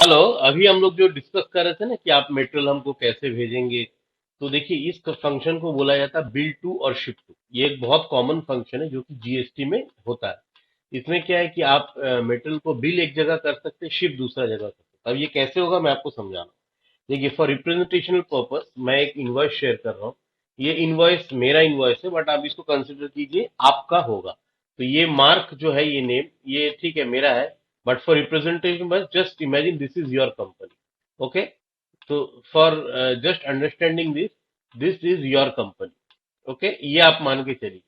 Hello. अभी हम लोग जो डिस्कस कर रहे थे ना कि आप मटेरियल हमको कैसे भेजेंगे। तो देखिए, इस फंक्शन को बोला जाता है बिल टू और शिप टू। ये एक बहुत कॉमन फंक्शन है जो कि जीएसटी में होता है। इसमें क्या है कि आप मटेरियल को बिल एक जगह कर सकते हैं, शिप दूसरा जगह कर सकते हैं। अब ये कैसे होगा मैं आपको समझा रहा हूँ। देखिए, फॉर रिप्रेजेंटेशनल पर्पस मैं एक इनवॉइस शेयर कर रहा हूँ। ये इनवॉइस मेरा इनवॉइस है, बट आप इसको कंसिडर कीजिए आपका होगा। तो ये मार्क जो है, ये नेम, ये ठीक है मेरा है। बट फॉर रिप्रेजेंटेशन बस just imagine this is your company. Okay. तो for just understanding this, this is your company. Okay, ये आप मान के चलिए।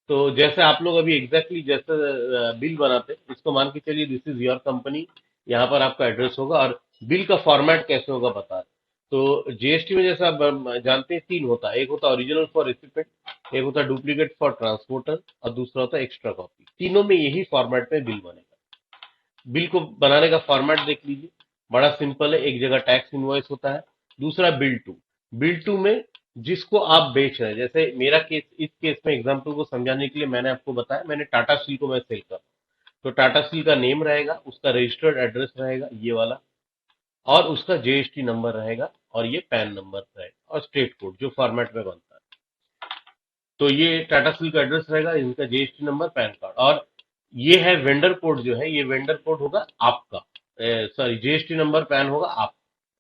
तो जैसे आप लोग अभी एग्जैक्टली जैसे बिल बनाते हैं, इसको मान के चलिए दिस इज योर कंपनी। यहाँ पर आपका एड्रेस होगा और बिल का फॉर्मेट कैसे होगा बता रहे। तो जीएसटी में जैसा आप जानते हैं, तीन होता है। एक होता है ओरिजिनल फॉर रेसिपिएंट, एक होता है डुप्लीकेट फॉर ट्रांसपोर्टर, और दूसरा होता है एक्स्ट्रा कॉपी। तीनों में यही फॉर्मेट में बिल बनेगा। बिल को बनाने का फॉर्मेट देख लीजिए, बड़ा सिंपल है। एक जगह टैक्स इनवॉइस होता है, दूसरा बिल टू। बिल टू में जिसको आप बेच रहे हैं, जैसे मेरा केस, इस केस में एग्जांपल को समझाने के लिए मैंने आपको बताया, मैंने टाटा स्टील को मैं सेल कर रहा हूं। तो टाटा स्टील का नेम रहेगा, उसका रजिस्टर्ड एड्रेस रहेगा ये वाला, और उसका जीएसटी नंबर रहेगा, और ये पैन नंबर रहेगा, और स्टेट कोड जो फॉर्मेट में बनता है। तो ये टाटा स्टील का एड्रेस रहेगा, इनका जीएसटी नंबर, पैन कार्ड, और ये है वेंडर कोड जो है, ये वेंडर कोड होगा आपका। सॉरी, जीएसटी नंबर पैन होगा आप,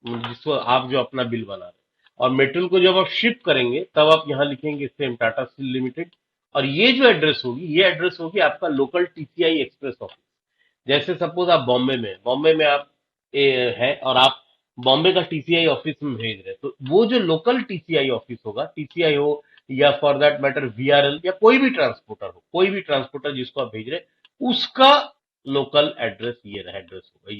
जिसको आप जो अपना बिल बना रहे हैं। और मेटेरियल को जब आप शिप करेंगे तब आप यहाँ लिखेंगे सेम टाटा स्टील लिमिटेड। और ये जो एड्रेस होगी, ये एड्रेस होगी आपका लोकल टीसीआई एक्सप्रेस ऑफिस। जैसे सपोज आप बॉम्बे में, बॉम्बे में आप है, और आप बॉम्बे का टीसीआई ऑफिस में भेज रहे हैं, तो वो जो लोकल टीसीआई ऑफिस होगा, टीसीआई हो या फॉर दैट मैटर वीआरएल, या कोई भी ट्रांसपोर्टर हो, कोई भी ट्रांसपोर्टर जिसको आप भेज रहे हैं, उसका लोकल एड्रेस ये रहा, एड्रेस होगा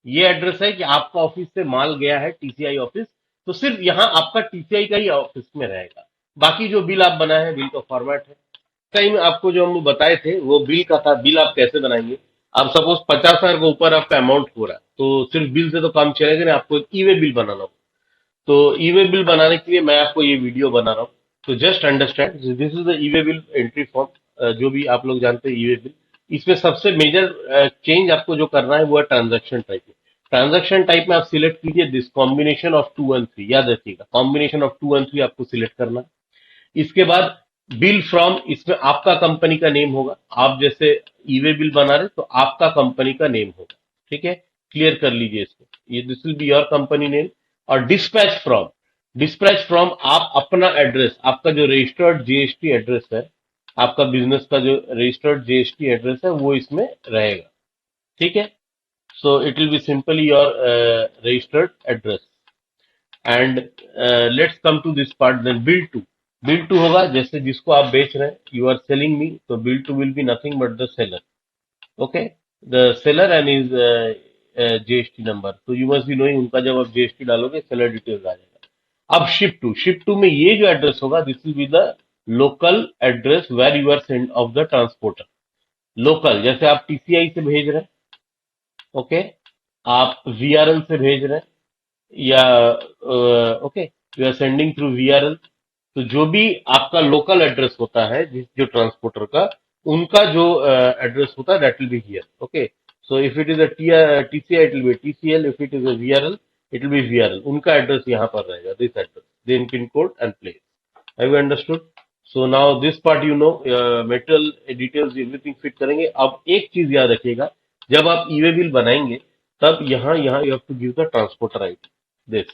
ये एड्रेस है कि आपका ऑफिस से माल गया है टीसीआई ऑफिस। तो सिर्फ यहाँ आपका टीसीआई का ही ऑफिस में रहेगा। बाकी जो बिल आप बनाए हैं, बिल का फॉर्मेट है। कहीं में आपको जो हम बताए थे वो बिल का था। बिल आप कैसे बनाएंगे? आप सपोज 50,000 के ऊपर आपका अमाउंट हो रहा है, तो सिर्फ बिल से तो काम चलेगा नहीं, आपको एक ई वे बिल बनाना होगा। तो ई वे बिल बनाने के लिए मैं आपको ये वीडियो बना रहा हूँ। तो just understand, this is the E way bill entry form, जो भी आप लोग जानते हैं ई वे बिल। इसमें सबसे मेजर चेंज आपको जो करना है वो है ट्रांजैक्शन टाइप में। ट्रांजैक्शन टाइप में आप सिलेक्ट कीजिए दिस कॉम्बिनेशन ऑफ 2 और 3। याद रखिएगा, कॉम्बिनेशन ऑफ 2 और 3 आपको सिलेक्ट करना है। इसके बाद बिल फ्रॉम, इसमें आपका कंपनी का नेम होगा। आप जैसे ई वे बिल बना रहे तो आपका कंपनी का नेम होगा। ठीक है, क्लियर कर लीजिए इसको, ये this will be your company name. और डिस्पैच फ्रॉम, डिस्पैच फ्रॉम आप अपना एड्रेस, आपका जो रजिस्टर्ड जीएसटी एड्रेस है, आपका बिजनेस का जो रजिस्टर्ड जीएसटी एड्रेस है वो इसमें रहेगा। ठीक है। So it will be simply your registered address. And let's come to this part then, bill to. Bill to होगा जैसे जिसको आप बेच रहे हैं, यू आर सेलिंग मी, तो bill to will be nothing but the seller. Okay, the seller and is GST number. तो you must be knowing, उनका जब आप जीएसटी डालोगे सेलर डिटेल्स आ जाएगा। अब शिप टू, शिप टू में ये जो एड्रेस होगा, this will be the local address where you are send of the transporter. Local, जैसे आप टीसीआई से भेज रहे हैं, ओके, आप वीआरएल से भेज रहे हैं, या okay, you are sending through VRL. तो जो भी आपका लोकल एड्रेस होता है, जिस जो ट्रांसपोर्टर का, उनका जो एड्रेस होता है, that will be here. Okay, so if it is a TCI it will be TCL, if it is a VRL it will be VRL. उनका एड्रेस यहाँ पर रहेगा, this address, then pin code and place. Have you understood? So now this part you know, material details everything fit करेंगे। अब एक चीज याद रखिएगा, जब आप ई वे बिल बनाएंगे तब यहाँ यहाँ you have to give the transporter ID, this,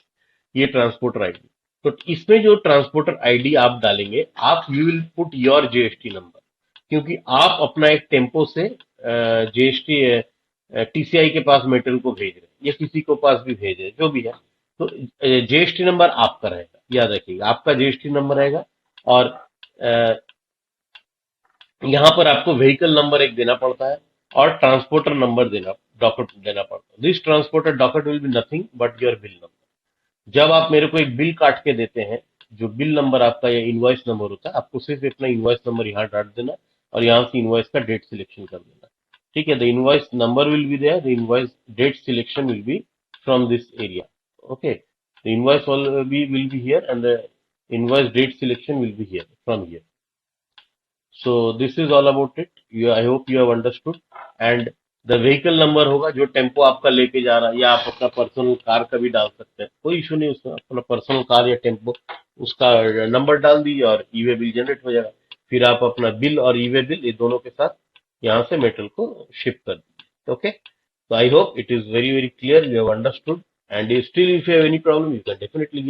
ये ट्रांसपोर्टर आईडी। तो इसमें जो ट्रांसपोर्टर आईडी आप डालेंगे, आप you will put your GST number, क्योंकि आप अपना एक टेम्पो से जीएसटी टीसीआई के पास मेटेरियल को भेज रहे हैं, या किसी को पास भी भेज रहे हैं, जो भी है। तो जीएसटी नंबर आपका रहेगा, याद रखिएगा आपका जीएसटी नंबर रहेगा। और अ, यहाँ पर आपको व्हीकल नंबर एक देना पड़ता है, और ट्रांसपोर्टर नंबर देना, डॉक्यूमेंट देना पड़ता है। This transporter document will be nothing but your bill number. जब आप मेरे को एक बिल काट के देते हैं, जो बिल नंबर आपका या इनवॉइस नंबर होता है, आपको सिर्फ अपना इनवॉइस नंबर यहाँ डाल देना, और यहाँ से इनवॉइस का डेट सिलेक्शन कर देना। ठीक है, the invoice number will be there, the invoice date selection will be from this area. Okay, the invoice will be here, and the invoice date selection will be here, from here. So this is all about it. I hope you have understood. And the vehicle number होगा जो tempo आपका लेके जा रहा है, या आप अपना पर्सनल कार का भी डाल सकते हैं, कोई इशू नहीं उसमें, अपना पर्सनल कार या टेम्पो उसका नंबर डाल दीजिए और ई वे बिल जनरेट हो जाएगा। फिर आप अपना बिल और ई वे बिल ये दोनों के साथ यहाँ से मेटल को शिप कर दीजिए। Okay, so I hope it is very very clear, you have understood, and still if you have any problem you can definitely